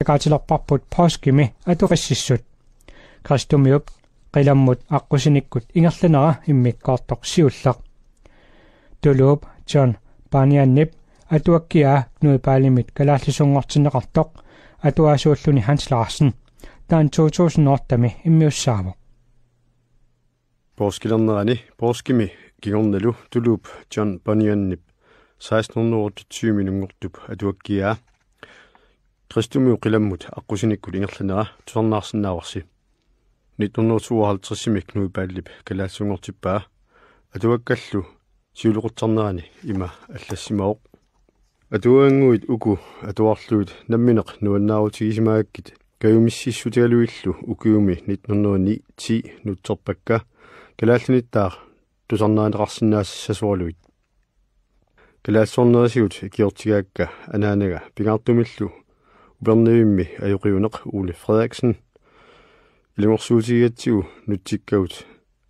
такаатилерпарпут пооскими атуқиссиссут кристумиуп qilammut аққусиниккут ингерланера иммиккаартоқ сиуллақ тулууп John Bunyan-нип атуаккиаа кнуипаалимит калааллисунгортинеқартоқ атуаасууллуни Hans Larsen таан 2008-ми иммиуссаавоқ Påskelanderne, påskemi, gigornalu, tulup, John Bunyan-nip, 1628 minungortup, atuakkia. Kristumiu qilammut, aqusinikul ingerlanera, tuarnaarsinnaarsi. 1952 knuipaallip, kalaassungortippaa, atuakkallu, siuluquttarnerani, ima, allassimaoq. Atuanguit uku, atuarluit, nammineq, nuannaarutigisimaakkit, kayumississutigaluillu, ukiumi, 1909-10, nutsorpakka, kalaallinittaa tusarnaanaqarsinnaassassasualuit kalaalsornerasiut kiortigaakka anaanaga pingaartumillu ubernevimmi ajoqiuneq Ole Frederiksen ilingorsuutigigatsigu nutsikkaut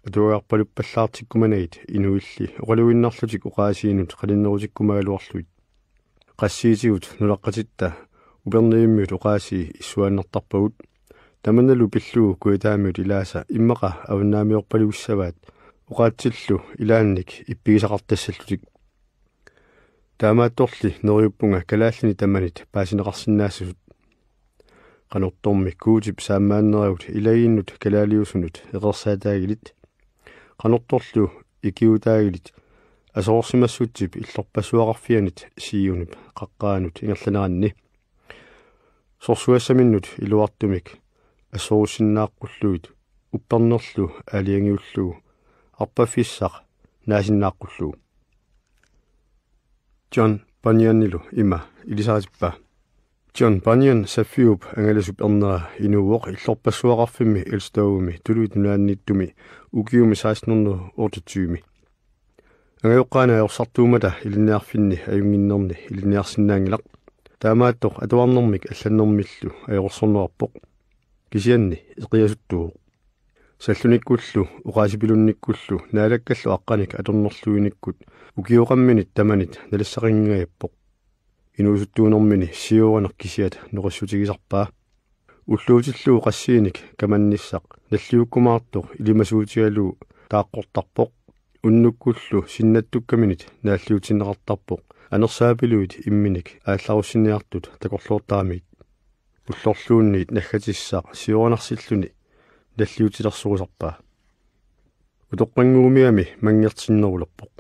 atuagaarpaluppallaartikkumanagit inuilli oqaluinnarlutik uqaasiinut qalinnerutikkumagaluarluit qassiitigut nulaqqatitta ubernevimmiut uqaasii issuaannartarpagut таманалу пиллуу куитаамиут илааса иммаqa аваннаамиорпалуиссаваат уqaатсиллу илаанник иппигисақартассаллутик таамаатторли нериуппунга калааллини таманит паасинеқарсинаассасут qanорторми куутип саамааннериут илагииннут калаалиусунут эқерсаатаагилит qanорторлу икиутаагилит асоорсимассутсип иллорпассуақарфианит сиюнип қаққаанут ингерланеранни сорсуассаминнут илуартумик ассоорусиннааққуллуит уппернерлу алиангиуллуу арпаффиссақ наасиннааққуллуу John Bunyan-нилу има илисаатиппа John Bunyan саффиуп ангаласуп ернера инууоқ иллорпассуақарфимми элстауми тулуит нуаанниттуми укиуми 1628 ангайоққаана аорсартуумата илинниарфинни аюнгиннерни илинниарсинаангилақ таамааттоқ атуарнэрмик алланнэрмиллу аёрсорнераппоқ кисианни эқиасуттуу саллуниккуллу уqaасипилунниккуллу наалаккаллу аққаник аторнерлуиниккут укиоқамминит таманит налассақингаяппоқ инуусуттуунэрмини сиуанер кисиат ноқиссутигисарпаа уллуутиллуу qassiinik каманниссақ наллиуккумаартоқ илимасуутигалуу тааққортарпоқ уннуккуллу синнаттуккаминит нааллиутиннеқартарпоқ анерсаапилуит имминик аалларуссинниартут такорлуортарамит уллорлуунниит наггатиссаақ сиуанарсиллуни наллиутилерсуусарпаа утоққангуумиами мангертиннерулерпоқ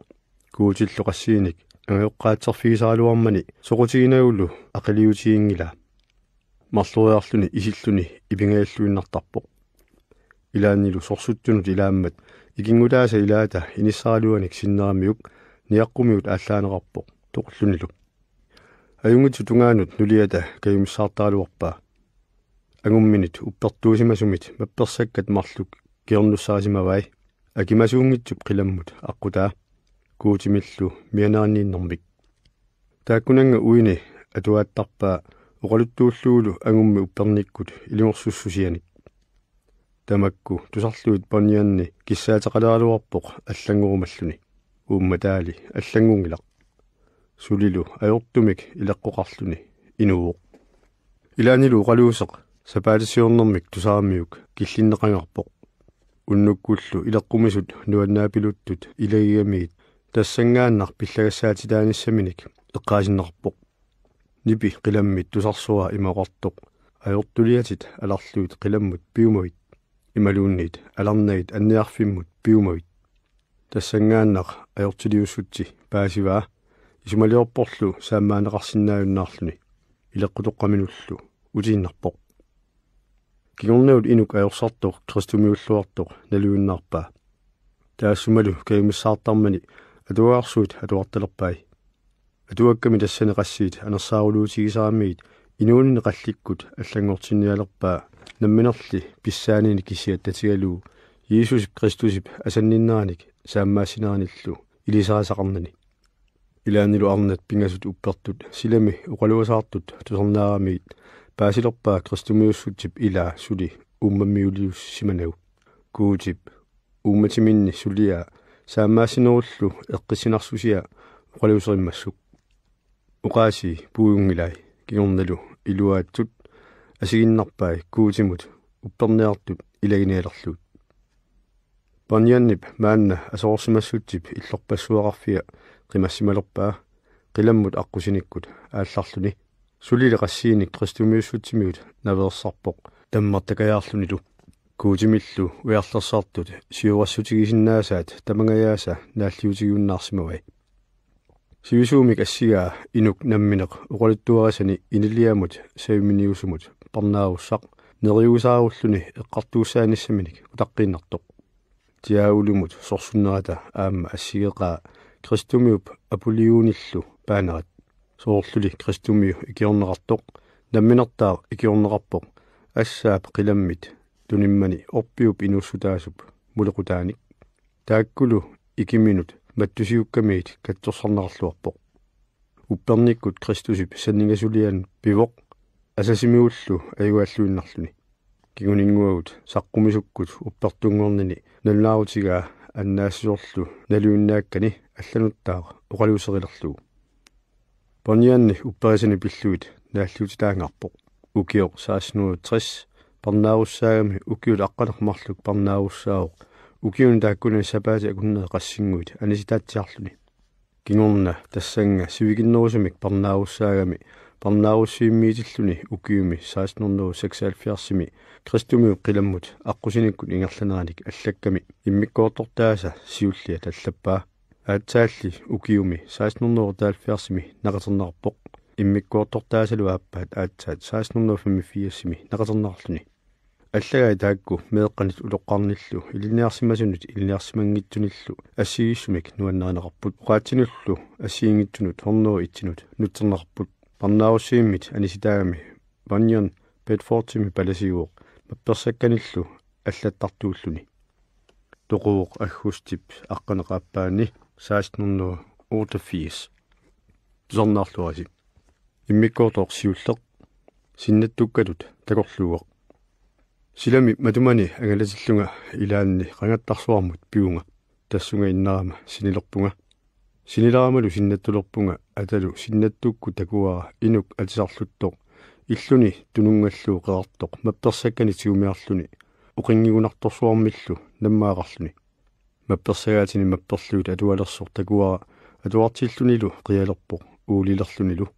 куутиллу qassiinik ангеоққаатсерфигисаралуармани соқутигинагуллу ақилиутиингила марлуриарлуни исиллуни ипингааллуиннартарпоқ илааннилу сорсуттунут илааммат икингулааса илаата иниссаралуаник синнерамиук ниаққумиут ааллаанеқарпоқ тоқлунилу аюнгиту тунгаанут нулиата каюмиссаартаалуарпаа агумминит уппертуусимасумит мапперсаккат марлук киорнуссарисимавай акимасуунгитсуп қиламмут аққутаа куутимиллу мианааннииннэрмик тааккунанга уини атуааттарпаа оқалуттууллуулу агумми упперниккут илингорсуссусианик тамакку тусарлуит Bunyan-ни киссаатеқалаалуарпоқ аллангурумаллуни уумматаали аллангунгилақ сулилу аёртумик илаққоқарлуни инууоқ илаанилу уқалуусеқ сапаатисиорнэрмик тусаараммиук киллиннеқангарпоқ уннуккуллу илеққумисут нуаннаапилуттут илагиамигит тассангааннар пиллагассаатилааниссаминик эққаасиннеқарпоқ нипи қиламмит тусарсуа имақартоқ аёртулиатит аларлуит қиламмут пиумавит ималуунниит аларнагит анниарфиммут пиумавит тассангааннақ аёртилиуссутти паасиваа исумалиорпорлу саамаанеқарсинааюннаарлуни илеққутоққаминуллу утииннарпоқ кигорнавут инук аёрсартоқ кристумиуллуартоқ налуиннаарпаа таассумалу каюмиссаартармани атуаарсуит атуарталерпай атуакками тассанеқассиит анерсаарулуутигисараммигит инуунни қалликкут аллангортинниалерпаа намминерли писсаанини кисиат татигалуу Иисусип Кристусип асанниннааник сааммаассинераниллу илисаасақарнани илаанилу арнат пингасут уппертут силами уқалуасаартут тусарнаарамигит паасилерпаа кристумиуссутип илаа сули ууммаммиулиус симанагу куутип уумматиминни сулиа сааммаассинеруллу эққиссинарсусиа уқалуусериммассук уқааси пууюнгилай кигорналу илуаатсут асигиннарпай куутимут упперниартут илагиниалерлуут паньяннип маанна асоорсимассутсип иллорпассуақарфиа қимассималерпаа қиламмут аққусиниккут аалларлуни сулиле qassiinik тристумиуссутсимиут наверсарпоқ таммартакаяарлунилу куутимиллу уярлерсаартут сиурассутигисиннаасаат тамангаяаса нааллиутигиуннаарсимавай сивисуумик ассигаа инук намминеқ уқалуттуарасани инилиамут савиминиусумут парнааруссақ нериусааруллуни эққартууссааниссаминик утаққииннартоқ тиаулумут сорсуннерата аама ассигеқаа кристумиуп апулиуниллу паанерат соорлули кристумиу икиорнеқартоқ намминертаа икиорнеқарпоқ ассаап қиламмит туниммани орпиуп инуссутаасуп мулеқутааник тааккулу икиминут маттусиуккамиит катторсарнеқарлуарпоқ упперниккут кристусип саннигасулиан пивоқ асасимиуллу аюаллуиннарлуни кигунингуагут саққумисуккут уппертунгорнини наллаарутигаа аннаассуорлу налуиннааккани аллануттаа оқалуусерилерлугу поньянни упперисани пиллуит нааллуутитаангаарпоқ укиоқ 1660 парнааруссаагами укиут аққанермарлук парнааруссаоқ укиун тааккуни сапаати акуннеэ qassinnguit аниситаатсиарлуни кингорна тассанга сивигиннерусумик парнааруссаагами парнааруссииммиитиллуни укиуми 1676-ми кристумиу қиламмут аққусиниккут ингерланерааник аллакками иммиккоортортааса сиуллиа таллаппаа аатсаалли укиуми 1673-ми нақатернерпоқ иммиккоортортаасалу ааппаат аатсаат 1685-ми нақатернерлуни аллагай таакку меэққанит улоққарниллу илиниарсимасунут илиниарсимангитсуниллу ассигиссумик нуаннеринеқарпут оқаатсинуллу ассигингитсунут хорноо итсинут нутсернеқарпут парнааруссииммит аниситаагами баньян петфортими паласигуоқ мапперсакканиллу аллаттартууллуни тоқууқ аггустип аққанеқааппаани 1688 зорнаарлуаси иммиккоортоқ сиуллеқ синнаттуккалут такорлугоқ силами матумани ангаласиллунга илаанни қангаттарсуармут пиунга тассунга иннарама синилерпунга синиларамалу синнаттулерпунга аталу синнаттукку такуара инук атисарлуттоқ иллуни тунунгаллуу қеартоқ мапперсаккани тиумиарлуни уқингигунарторсуармиллу наммаақарлуни мапперсагаатини мапперлуут атуалерсор такуара атуартиллунилу қиалерпоқ уулилерлунилу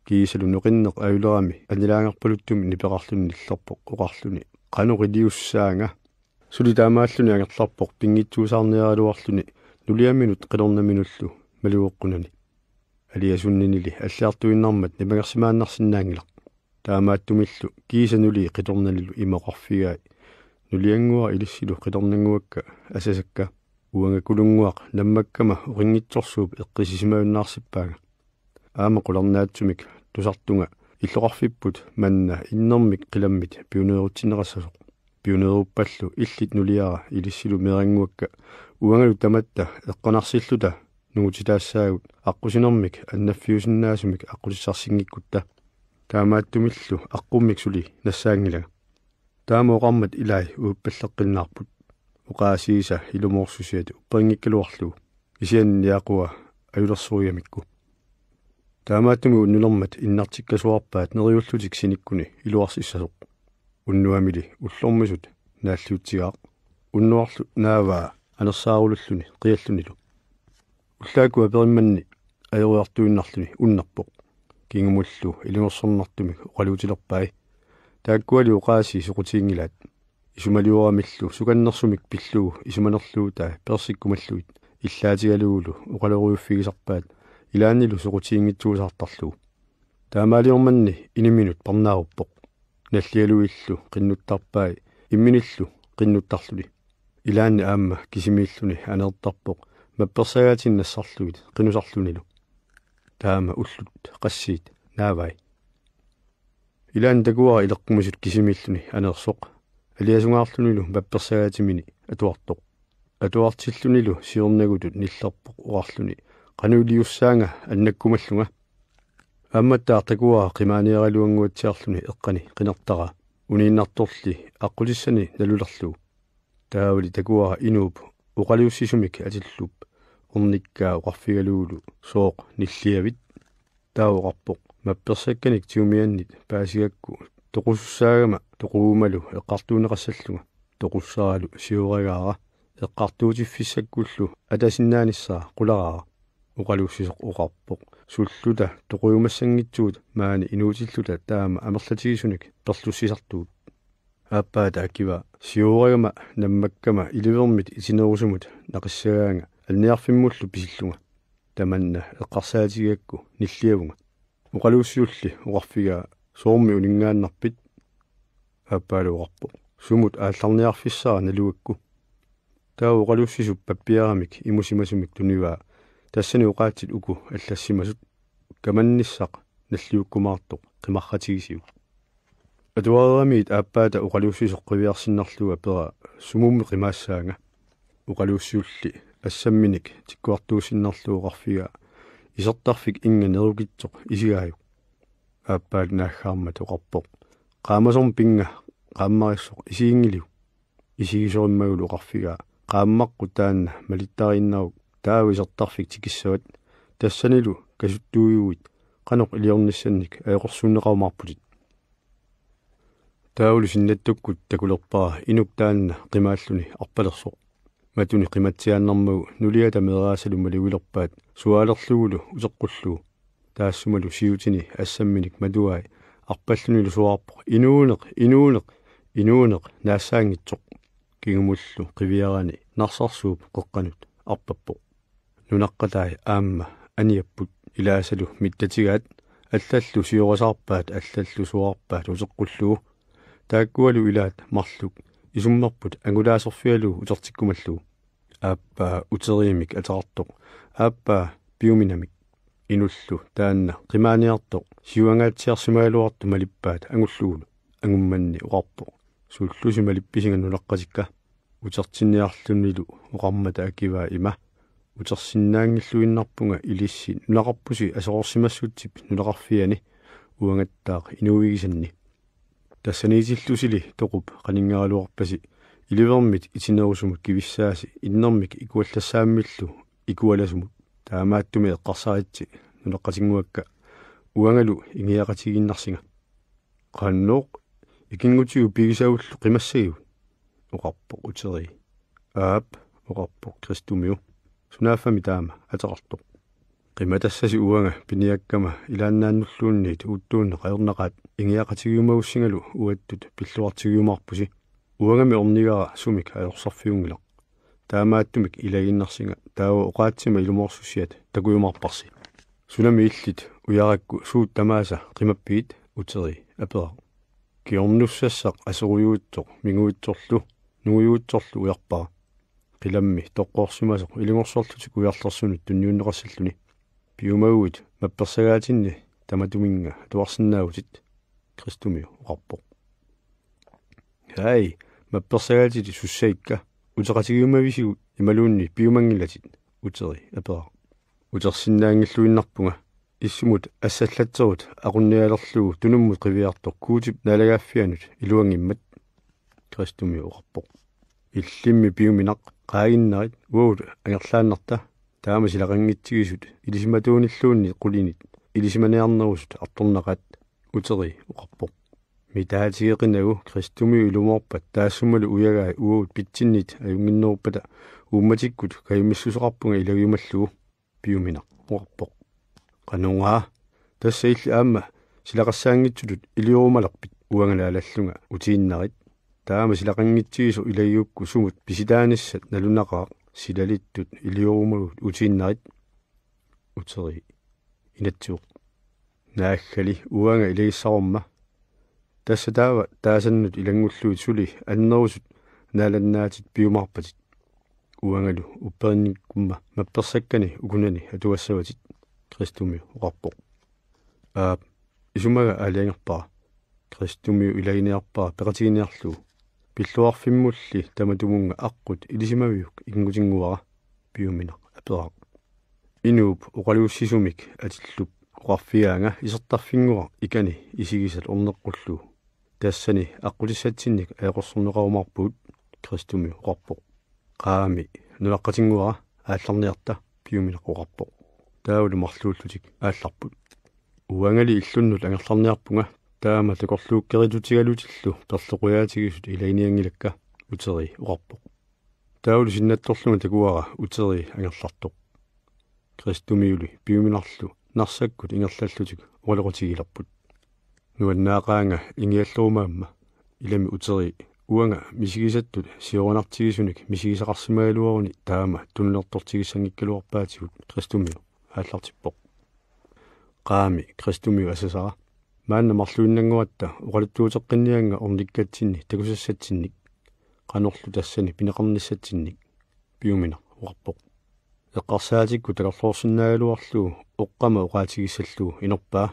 киисалу ноқиннеқ аюлерами анилаангерпалуттуми нипеқарлуни ниллерпоқ оқарлуни qanuriliussaanga sulitaamaalluni angerlarpoq pinngitsuusarniarluarluni nuliaminut qilornaminullu maluoqqunani aliasunninili аллаартуиннармат напагерсимааннарсинаангилақ таамааттумиллу киисанули қиторналилу имоқарфигаи нулиангуа илиссилу қиторнангуакка асасакка уангакулунгуақ наммаккама урингитсорсууп эққисисимаюннаарсиппаага аама қуларнаатсумик тусартунга иллоқарфиппут манна иннэрмик қиламмит пионерутсинерассасоқ пионеруппаллу иллит нулиара илиссилу мерангуакка уангалу таматта эққанарсиллута нугутитаассаагут аққусинэрмик аннаффиусиннаасумик аққулиссарсингиккутта таамааттумиллу аққуммик сули нассаангилага таамаоқармат илай ууппаллеққиннаарпут уқаасииса илумоорсусиат упперингиккалуарлугу исианниақуа аюлерсуриамикку таамааттуми уннулермат иннартиккасуарпаат нериуллутик синиккуни илуарсиссасоқ уннуамили уллормисут нааллуутсигаақ уннуарлу нааваа анерсаарулуллуни қиаллунилу уллаакуа перимманни аеруартуиннарлуни уннарпоқ кингумуллу илингорсорнартумик оқалуутилерпай тааккуали уқааси соқутиингилаат исумалиуарамиллу суканнерсумик пиллуу исуманерлуутаа персиккумаллуит иллаатигалуулу оқалеруйуффигисарпаат илааннилу соқутиингитсуусаартарлугу таамаалиорманни иниминут парнааруппоқ наллиалуиллу қиннуттарпаи имминиллу қиннуттарлули илаанни аама кисимииллуни анеэртарпоқ мапперсагаатиннассарлугит қинусарлунилу таама уллут qassiit наавай илаан такуара илеққумисут кисимииллуни анеерсоқ алиасунгаарлунилу мапперсагаатимини атуартоқ атуартиллунилу сиорнагутут ниллерпоқ уарлуни qanulliussaanga annakkumalluga амматтаа такуаа qimaaниаралуангуатсиарлуни эққани қинертара унииннарторли аққулиссани налулерлугу тааули такуаа инууп уқалиуссисумик атиллуп орниккаа уқарфигалуулу сооқ ниллиавит таауқарпоқ мапперсакканик тиумианнит паасигакку toqussagama toquumalu eqqartuuneqassallunga toqussaralu siuragaara eqqartuutiffissakkullu atasinnaanissаа qularaara uqaluussisoq uqarpoq sulluta toquumassangitsuut maani inuutilluta taama amerlatiisunik perlussisartuut ааппаата акива сиурагама наммаккама иливермит итинерусумут нақиссагаанга алниарфиммуллу писиллунга таманна эққарсаатигакку ниллиавунга уқалууссиулли уқарфига соорми унингааннарпит ааппаалуоқарпо сумут аалларниарфиссаа налуакку таа уқалууссисуп паппиарамик имусимасумик туниваа тассани уқаатит уку аллассимасут каманниссақ наллиуккумаартоқ қимарратигисиу атуарамит ааппаата уқалууссисоқ қивиарсиннарлуга пера сумумми қимаассаанга уқалууссиулли ассамминик тиккуартуусиннарлууқарфига исертарфик инга нерукитсоқ исигаaju ааппаат наахаарма тоқарпоқ qaamasorm pinga qaammarissoq isiingiliu isigisorimmagulo uqarfiga qaammaqqu taanna malittariinnaruq taagu isertarfik tikissawat tassanilu kasuttuuyuit qanoq iliornissannik aeqorsuunneqaumarputit taulu sinnattukkut takulerpara inuk taanna qimaalluni arpalersoq matuni qimatsiaannarmagu nuliata meeraasalu maliwilerpaat suaalerlugulu useqqullu taassumalu siutini assamminik maduai arpallunilu suarpoq inuuneq naassaangitsoq kingumullu qiviarani narsarsuup qoqqanut arpappoq nunaqqatai aamma aniapput ilaasalu mittatigaat аллаллу сиорасаарпаат аллаллу суарпаат усеққуллуу тааккуалу илаат марлук исуммерпут ангулаасерфиалу утертиккумаллуу ааппаа утериимик атаартоқ ааппаа биуминамик инуллу таанна қимааниартоқ сиуангаатсиарсимаалуарту малиппаат ангуллугулу ангумманни уқарпоқ суллуси малипписинга нулаққатикка утертинниарлунилу уқармата акиваа има утерсиннаангиллуиннарпунга илисси нулақарпуси асоорсимассутсип нулақарфиани уангаттаақ инуигисанни тассаниитиллусили тоқуп қанингаалуарпаси иливермит итинерусумут кивиссааси иннэрмик икуаллассааммиллу икуаласумут таамааттуми эққарсаритси нулаққатингуакка уангалу ингиақатигиннарсинга қаннооқ икингутиу пигисауллу қимассагиу уқарпоқ утери аап уқарпоқ кристумиу сунааффами таама атеқартоқ qimatassasi uanga piniakkama ilaannaannulluunniit uuttuunne qaerneqaat ingiaqatigiumagussingalu uattut pilluartigiumarpusi uangami ornigara sumik ajorsarfiungilaq taamaattumik ilaginnarsinga taawa oqaatsima ilumorsussiat takuumarparsi sunami illit uyarakku suut tamaasa qimappiit uteri aperaq kiornussassaq aseruyuuttoq minguitsorlu nuguyuutsorlu uyarpara qilammi toqqorsimasoq ilingorsorlutik uyarlersunut tunniunneqassalluni piumaguut mappersagaatinni tamatuminga tuarsinnaagutit kristumiu uqarpoq hai mappersagaatiti sussaikka uteqatigiumavisigut imaluunni piumangillatit uteri aperaq utersinnaangilluinnarpunga issumut assallatserut aqunnialerlugu tunummut qiviartoq kuutip nalagaaffianut iluangimmat kristumiu uqarpoq illimmi piuminaq qaaginnarit uut angerlaannarta taama silaqanngittigisut ilisimatuunilluunni qulinit ilisimanearnerusut artornaqat uteri uqarpoq mitaatigeqinagu kristumiu ilumorpat taassumalu uyagai uut pitsinnit ajunginneruppata uummatikkut kayumissusoqarpunga ilagiumallugu piuminaq uqarpoq qanungaa tassa illi aamma silaqassaangitsutut iliurumalerpit uangalaalallunga utiinnarit taama silaqanngittigisu ilagiukku sumut pisitaanissat nalunaqaaq silalittut iliurumagut utiinnarit uteri inatsuuq naaggali uanga ilagissarorma tassa taava taasannut ilangulluut suli annerusut naalannaatit piumarpatit uangalu upperinnikkumma mappersakkani ukunani atuassavatit kristumiu uqarpoq aap isumaga aaliangerpara kristumiu ilaginearpara peqatiginearlugu pilluarfimmulli tamatumunga aqqut ilisimaviuk ingutinguara piuminaq aperaq inuup uqaluussisumik atillup uqarfiaanga isertarfingua ikani isigisat orneqqullu tassani aqqutissatsinnik aeqorsorneqaumarpuut kristumiu uqarpoq qaami nulaqqatinguara aallarniarta piuminaq uqarpoq taulu marluullutik aallarput uangali illunnut angerlarniarpunga таама такорлууккеритутигалутиллу перлоқуяатигисут илаиниангилакка утери уқарпоқ таулу синнатторлунга такуара утери ангерлартоқ кристумиули пиуминарлу нарсаккут ингерлаллутик уалеқутигиларпут нуаннаақаанга ингиаллуумаамма илами утери уанга мисигисаттут сиорунартигисуник мисигисақарсимагалуаруни таама туннертортигиссангиккалуарпаатигут кристумиу ааллартиппоқ qaami кристумиу асасара маанна марлуиннангуатта уқалуттуутеққиннианга орниккатсинни такусассатсинник qanorlu tassani pineqarnissatinnik piumina uqarpoq eqqarsaatikku takarloorsinnaaluarluu oqqama uqaatigissalluu inerpaa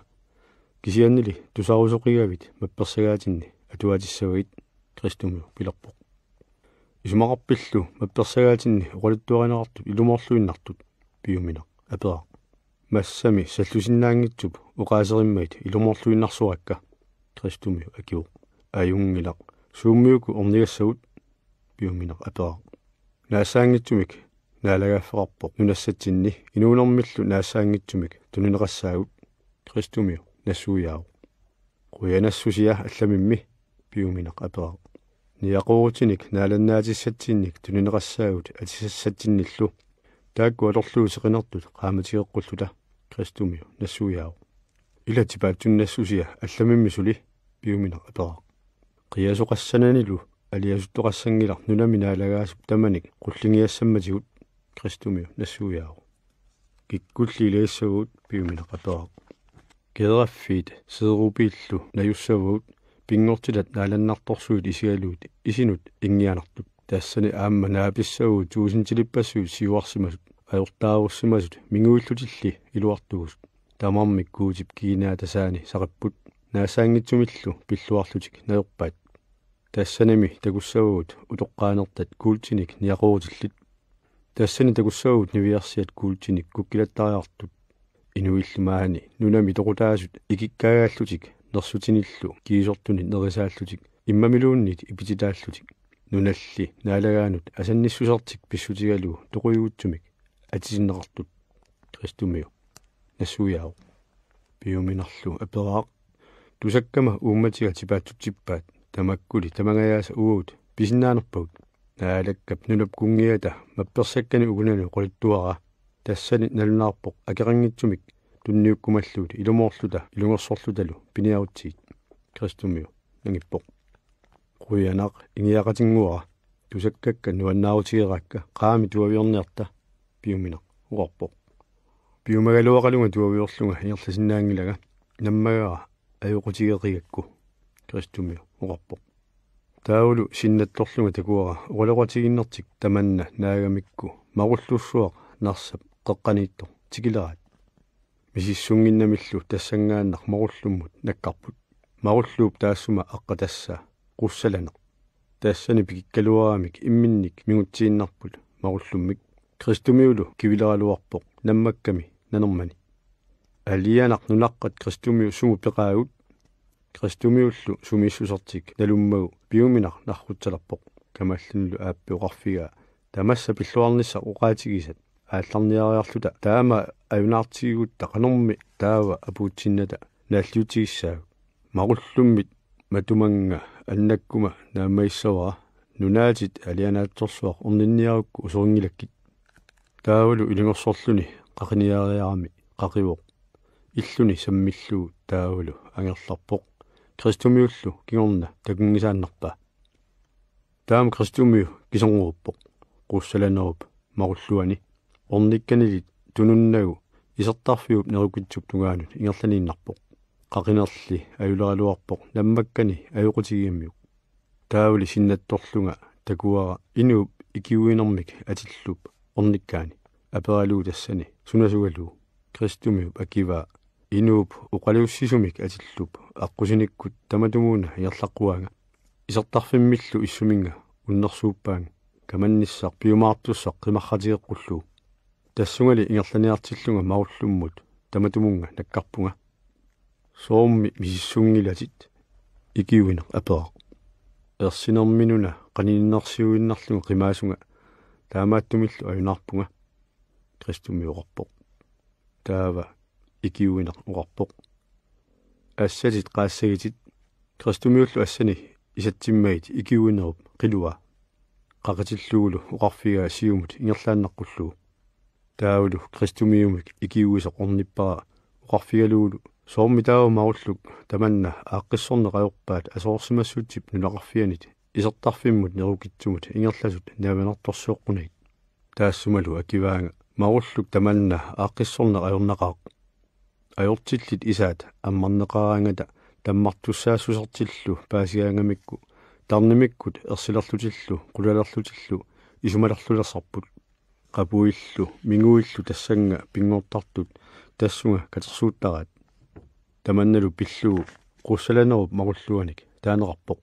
kisiannili tusarusoqigavit mappersagaatinni atuatissavagit kristumiu pilerpoq isumaqarpillu mappersagaatinni uqaluttuarinerartut ilumorluinnartut piumina apera massami sallusinnaangitsup uqaaserimmait ilumorluinnarsurakka kristumiu akiu ajungilaq suummiuku ornigassavut piumina apera naasaangitsumik naalagaaffeqarpoq nunassatsinni inuunermillu naasaangitsumik tununeqassaagut kristumiu nassuuyaau quyanassusia allamimmi piumina apera niaqorutinik naalannaatissatsinnik tununeqassaagut atissassatsinillu taakku alorluuseqinertut qaamatigeqqulluta kristumiu nassuuyaau ilatipaattunnassusia allamimmi suli piumina apera qiyasoqassananilu aliasuttoqassangila nunaminaalagaasup tamanik qullingiassammatigut kristumiu nassuuyaau kikkulli ileissavuut piumina apera kederaffiit seerupiillu najussavut pingortilat naalannartorsuut isigaluut isinut ingianartut taassani aamma naapissavut tuusintilippassut siuarsimasut ajortaarussimasut minguillutilli iluartuusut tamarmik kuutip kiinaa tasaani saqapput naasaangitsumillu pilluarlutik najorpaat taassanami takussavut utoqqaanertat kuultinik niaqorutillit taassani takussavut niviarsiat kuultinik kukkilattariartut inuillumaani nunami toqutaasut ikikkaagaallutik nersutinillu kiisortuni nerisaallutik immamiluunnit ipititaallutik nunalli naalagaanut asannissusertik pissutigaluu toquyuutsumik atisinneqartut kristumiu nassuuyaau piuminarlu aperaaq tusakkama uummatiga tipaattutippaat tamakkuli tamagayaasa uut pisinnaanerpagut naalakkap nunap kungiata mappersakkani ugunanu qolittuara tassani nalunaarpoq akerangitsumik tunniukkumalluut ilumorluta ilungersorlutalu piniarutsiit kristumiu nangippoq quyanaq ingiaqatinguara tusakkakka nuannaarutigerakka qaami tuaviorniarta piuminaq uqarpoq piumagaluaqalunga tuaviorlunga ingerlasinnaangilaga nammagara ajuqutigeqigakku kristumiu uqarpoq taulu sinnattorlunga takuara uqaloqatiginnertik tamanna naagamikku marullussuaq narsap qeqqaniittor tikileraat misissunginnamillu tassangaannar marullummut nakkarput marulluup taassuma aqqatassaa qussalaneq taassani pikikkaluaramik imminnik mingutsiinnarput marullummik kristumiulu kivileraluarpoq nammakkami nanermani alianaq nunaqqat kristumiu sumu peqaagut kristumiullu sumissusertik nalummagu piuminaq narrutsalarpoq kamallunlu aappiuqarfigaa tamassa pilluarnissa uqaatigisat aallarniariarluta taama ajunaartigutta qanormi taava apuutsinnata naalliutigissaagu marullummit matumanga annakkuma naammaissavara nunaatit alianaattorsuaq orninniarukku usuringilakkit taavalu ilingorsorluni qaqiniariarami qaqivoq illuni sammilluu taavalu angerlarpoq kristumiullu kingorna takungisaannarpaa taama kristumiu kisonguuppoq qussalanerup marulluani ornikkanilit tununnagu isertarfiup nerukitsup tungaanut ingerlaniinnarpoq qaqinerli ajuleraluarpoq nammakkani ajuqutigiammiuk taavali sinnattorlunga takuara inuup ikiuinermik atillup ornikkaani aperaluu tassani sunasugaluu kristumiup akivaa inuup uqaliussisumik atillup aqqusinikkut tamatumuuna ingerlaquanga isertarfimmillu issuminga unnersuuppaanga kamannissaq piumaartussaq qimarratigeqqullu tassungali ingerlaniartillunga marullummut tamatumunga nakkarpunga soormi misissungilatit ikiuineq aperaq ersinerminuna qaniinnersiuinnarlunga qimaasunga taamaattumillu ajunarpunga kristumiuqarpoq taava ikiuineq uqarpoq ассатит qaassagit кристумиуллу ассани исатсиммагит икиуинеруп qilua qaqatillugulu uqarfigaa siumut ingерлааннаққуллугу таавулу кристумиумик икиуисо орниппара уқарфигалуулу соормитаава маруллук таманна ааққиссорне қаёрпаат асоорсимассутсип нулақарфианит исертарфиммут нерукитсумут ингерласут нааванерторсуоққунагит таассумалу акиваанга маруллук таманна ааққиссорне қаёрнақаақ ajortillit isaat аммарнеқараангата таммартуссаассусертиллу паасигаангамикку тарнимиккут ерсилерлутиллу қулалерлутиллу исумалерлулерсарпут қапуиллу мигуиллу тассанга пингуортартут тассунга катерсууттараат таманналу пиллуу қуссаланеруп маруллуаник таанеқарпоқ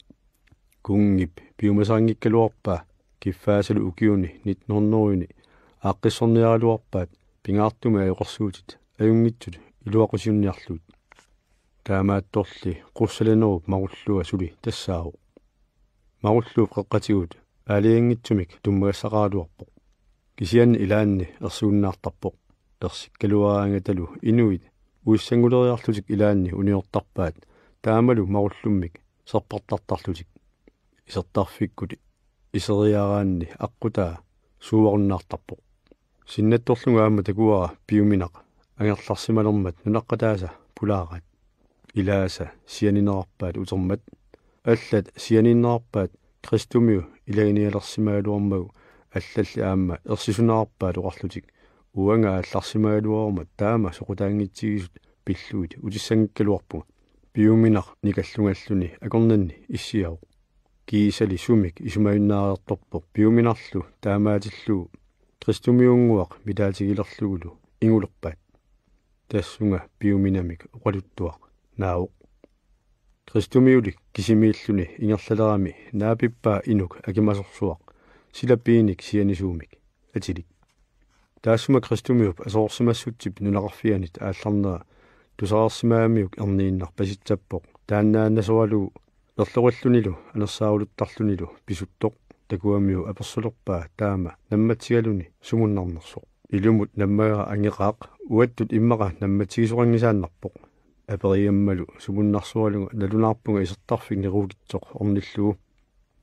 кунгип пиумасаангиккалуарпаа киффаасалу укиуни 1900-уини ааққиссорниаралуарпаат пингаартума ajоқарсуутит аюнгитсут илуақусиунниарлуут таамаатторли қуссаланеруп маруллуа сули тассаау маруллууп қеққатигут аалиангитсумик туммагассақаалуарпоқ кисианни илаанни ерсууннаартарпоқ персиккалуараангаталу инуит уиссангулериарлутик илаанни униортарпаат таамалу маруллуммик серпартартарлутик исертарфиккути исериараанни аққутаа сууаруннаартарпоқ синнатторлугу аама такуара пиуминақ ангерларсималермат нунаққатааса пулаарат илааса сианинерарпаат утермат аллат сианиннерарпаат кристумиу илагиниалерсимагалуармагу аллалли аама ерсисунаарпаат оқарлутик уанга алларсимагалуармат таама соқутаангитсигисут пиллуит утиссангиккалуарпуга пиуминақ никаллунгаллуни акорнанни иссиау киисали сумик исумаюннаареерторпоқ пиуминарлу таамаатиллуу кристумиунгуақ милаатигилерлугулу ингулерпаат тассунга пиуминамик оқалуттуақ наау кристумиулик кисимииллуни ингерлалерами наапиппаа инук акимасорсуақ силапииник сианисуумик атилик таассума кристумиуп асоорсимассутсип нунақарфианит аалларнера тусаарсимаамиук ернииннар паситсаппоқ тааннааннасуалуу ерлоқаллунилу анерсаарулуттарлунилу писуттоқ такуамиу аперсулерпаа таама намматсигалуни сумуннарнерсоқ илумут наммага ангеқаақ уаттут иммаqa намматсигисоқангисааннарпоқ апериаммалу сумуннарсуалуга налунаарпунга исертарфик нерукитсоқ орниллугу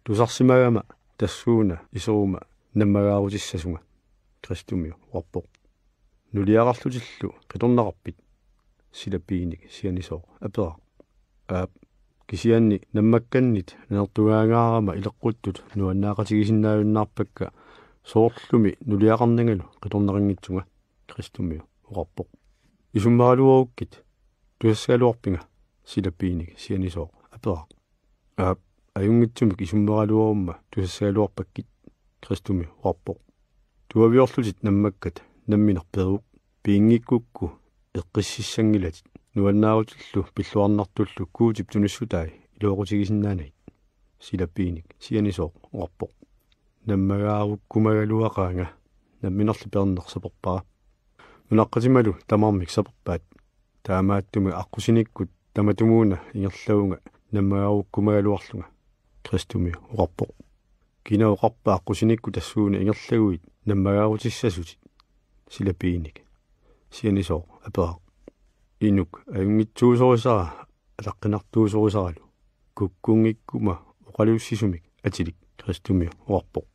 тусарсимагама тассууна исорума наммагаарутиссасунга кристумиу уарпоқ нулиақарлутиллу қиторнақарпит силапииник сианисоо апераа аап кисианни наммакканнит нертугаангаарама илеққуттут нуаннаақатигисиннааюннаарпакка соорлуми нулиақарнангалу қиторнеқингитсунга кристумиу уқарпоқ исуммаралуоруккит туссаалуарпинга силапииник сианисоо апераа аап аюнгитсумик исуммаралуорумма туссаалуарпаккит кристумиу уқарпоқ туавиорлутит наммаккат намминерперук пиингиккукку эққиссиссангилатит нуаннаарутиллу пиллуарнартуллу куутип туниссутай илуоқутигисиннаанагит силапииник сианисоо уқарпоқ наммагааруккумагалуақаанга намминерли пернерсаперпара нунаққатималу тамармик саперпаат таамааттуми аққусиниккут таматумууна ингерлауга наммагааруккумагалуарлунга кристумиу уқарпоқ кина уқарпа аққусиникку тассууна ингерлагуит наммагаарутиссасутит силапииник сианисоо апераа инук аюнгитсуусорисара алаққинартуусорисаралу куккунгиккума оқалуссисумик атилик кристумиу уарпоқ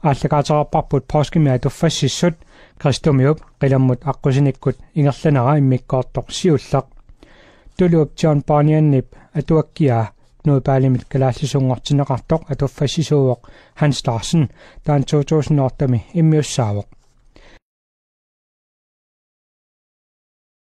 ааллакаатерарпарпут пооскими атуффассиссут кристомиуп қиламмут аққусиниккут ингерланера иммиккоортоқсиуллақ тулуп John Barnianнип атуаккиа нуупаалимит калааллисунгортинеқартоқ атуффассисууоқ Hans Larsen таан 2008-ми иммиуссаавоқ